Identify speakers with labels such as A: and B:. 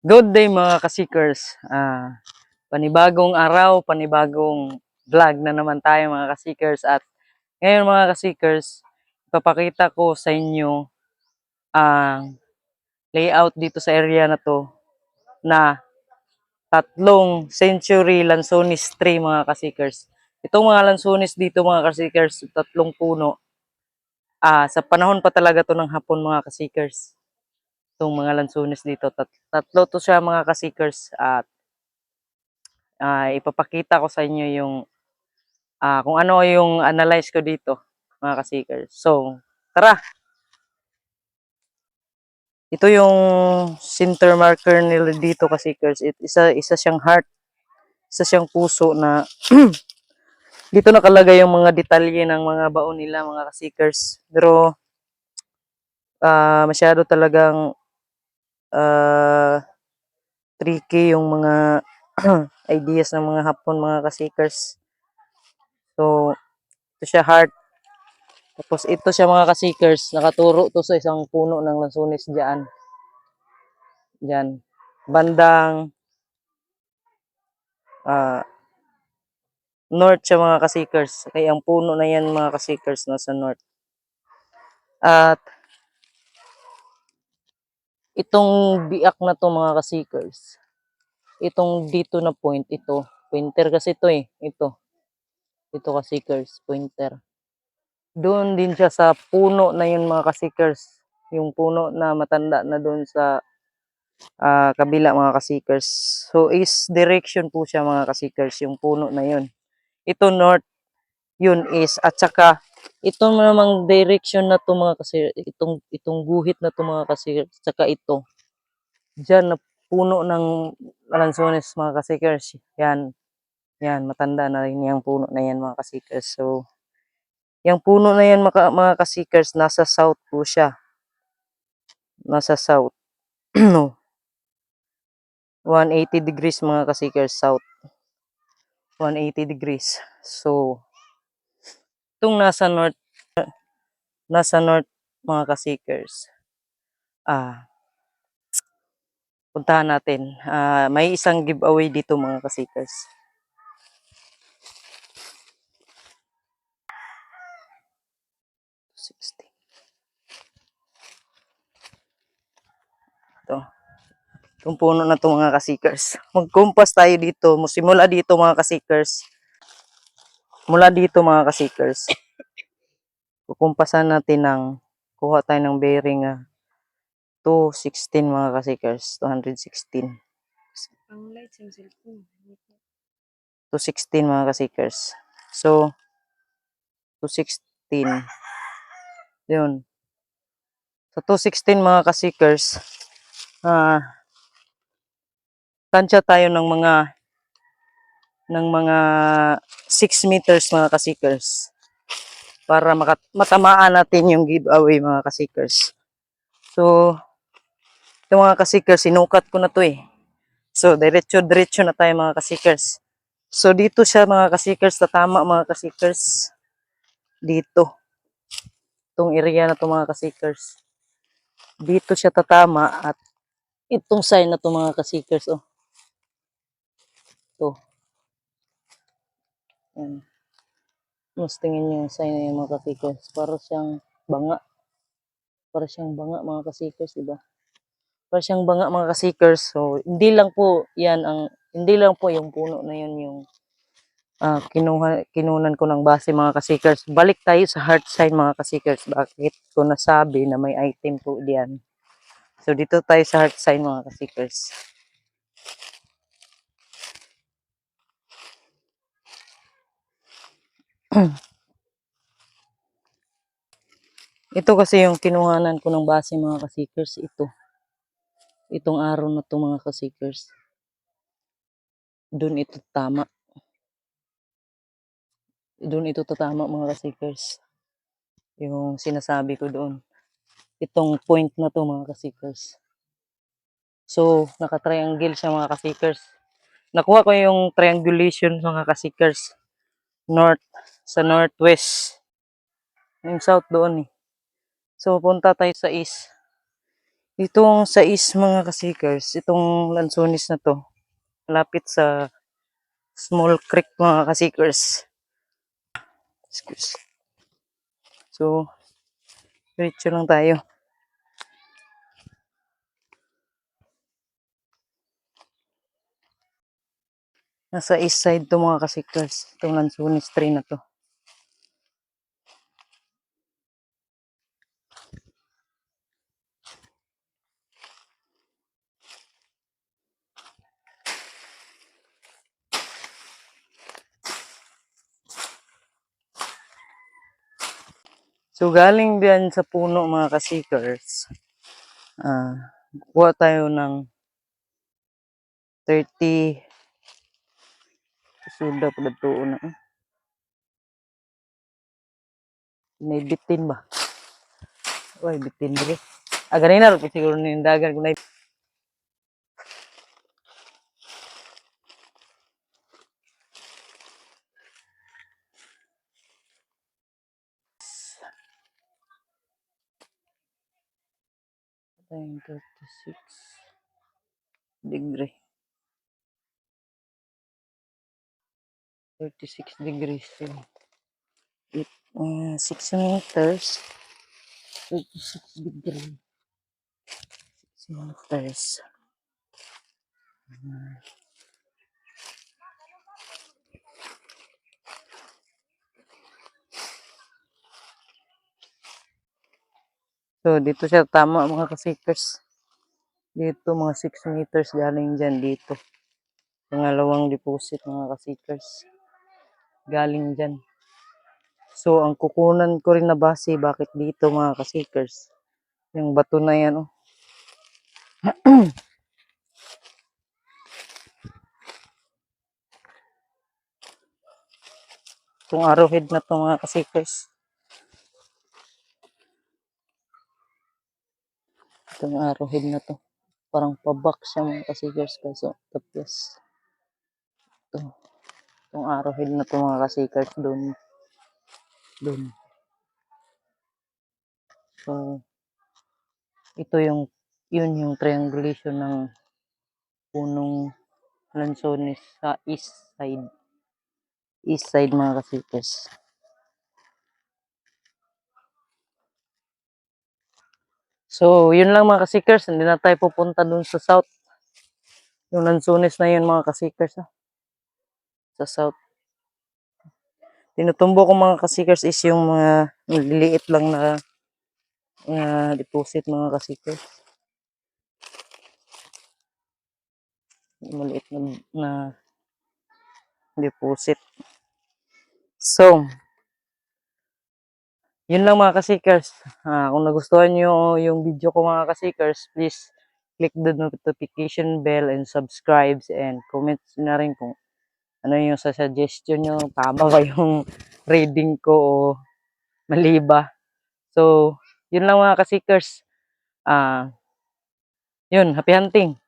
A: Good day mga kasikers. Panibagong araw, panibagong vlog na naman tayo mga kasikers. At ngayon mga kasikers, ipapakita ko sa inyo ang layout dito sa area na to na tatlong century lansones tree mga kasikers. Itong mga lansones dito mga kasikers, tatlong puno. Sa panahon pa talaga to ng hapon mga kasikers. Itong mga lansones dito, tatlo to siya mga kasikers. At ipapakita ko sa inyo yung kung ano yung analyze ko dito mga kasikers. So, tara! Ito yung center marker nila dito kasikers. Isa siyang heart, isa siyang puso na dito nakalagay yung mga detalye ng mga baon nila mga kasikers. Pero masyado talagang tricky yung mga ideas ng mga Hapon mga kasikers. So, ito siya heart. Tapos ito siya mga kasikers, nakaturo to sa isang puno ng lansones diyan. Diyan. Bandang north siya mga kasikers. Kaya ang puno na yan mga kasikers nasa north. At itong biak na to mga kasikers. Itong dito na point ito. Pointer kasi ito eh. Ito kasikers, pointer. Doon din siya sa puno na yun mga kasikers. Yung puno na matanda na doon sa kabila mga kasikers. So is direction po siya mga kasikers, yung puno na yun. Ito north, yun is, at saka itong namang direction na to mga kasikers, itong guhit na to mga kasikers, at saka ito. Diyan na puno ng lansones mga kasikers. Yan, matanda na rin yung puno na yan mga kasikers. So, yung puno na yan mga kasikers, nasa south po siya. Nasa south. No. 180 degrees mga kasikers south. 180 degrees. So, itong nasa north mga kasikers. Puntahan natin. May isang giveaway dito mga kasikers. Ito. Itong puno na ito mga kasikers. Magkumpas tayo dito. Simula dito mga kasikers. Mula dito mga kasikers. Kukumpasan natin ng kuha tayo ng bearing 216 mga kasikers. 216. 216 mga kasikers. So, 216. Yun. Sa 216 mga kasikers, tansya tayo ng mga 6 meters mga kasikers para matamaan natin yung giveaway mga kasikers. So, ito mga kasikers, sinukat ko na to eh. So, diretso na tayo mga kasikers. So, dito siya mga kasikers, tatama mga kasikers. Dito. Itong area na to mga kasikers. Dito siya tatama at itong sign na to mga kasikers. Oh. Ito. Yan. Mas tingin nyo yung sign na yung mga kasikers. Para siyang banga. Mga kasikers, diba? Para siyang banga mga kasikers. So, hindi lang po yung puno na yun yung kinunan ko ng base mga kasikers. Balik tayo sa heart sign mga kasikers. Bakit ko nasabi na may item po diyan? So, dito tayo sa heart sign mga kasikers. Ito kasi yung kinuhanan ko ng base mga kasikers. Itong araw na to mga kasikers. Doon ito tama. Doon ito tatama mga kasikers. Yung sinasabi ko doon. Itong point na to mga kasikers. So, naka-triangle siya mga kasikers. Nakuha ko yung triangulation mga kasikers. North, sa northwest. Yung south doon eh. So, punta tayo sa east. Itong sais mga kasikers, itong lansones na to, malapit sa small creek mga kasikers. Excuse. So, diretso lang tayo. Nasa east side to mga kasikers, itong lansones tree na to. So, galing diyan sa puno mga kasikers, kuha tayo ng 30 suda pa dito na. May bitin ba? Uy, bitin dili. Ganina rin siguro nindagan ko na. Tayong 36 degree. 36 degrees. So, 6 meters. 36 degree. 6 meters. So, dito siya tama mga kasikers. Dito mga 6 meters galing dyan dito. Pangalawang deposit mga kasikers. Galing dyan. So, ang kukunan ko rin na base bakit dito mga kasikers. Yung bato na yan. Oh. Itong arrowhead na to mga kasikers. Itong arrowhead na to. Parang pabak siya mga kasikers. Kaso tapos ito. Itong arrowhead na to mga kasikers. Doon. So, ito yun yung triangulation ng punong lansones sa east side. East side mga kasikers. So, yun lang mga kasikers. Hindi na tayo pupunta dun sa south. Yung lansones na yun mga kasikers. Sa south. Tinutumbo ko mga kasikers is yung mga maliliit lang na deposit mga kasikers. Maliit na deposit. So, yun lang mga kasikers. Kung nagustuhan nyo yung video ko mga kasikers, please click the notification bell and subscribe and comment na rin kung ano yung sa suggestion nyo. Tama ba yung reading ko o mali ba? So, yun lang mga kasikers. Yun, happy hunting.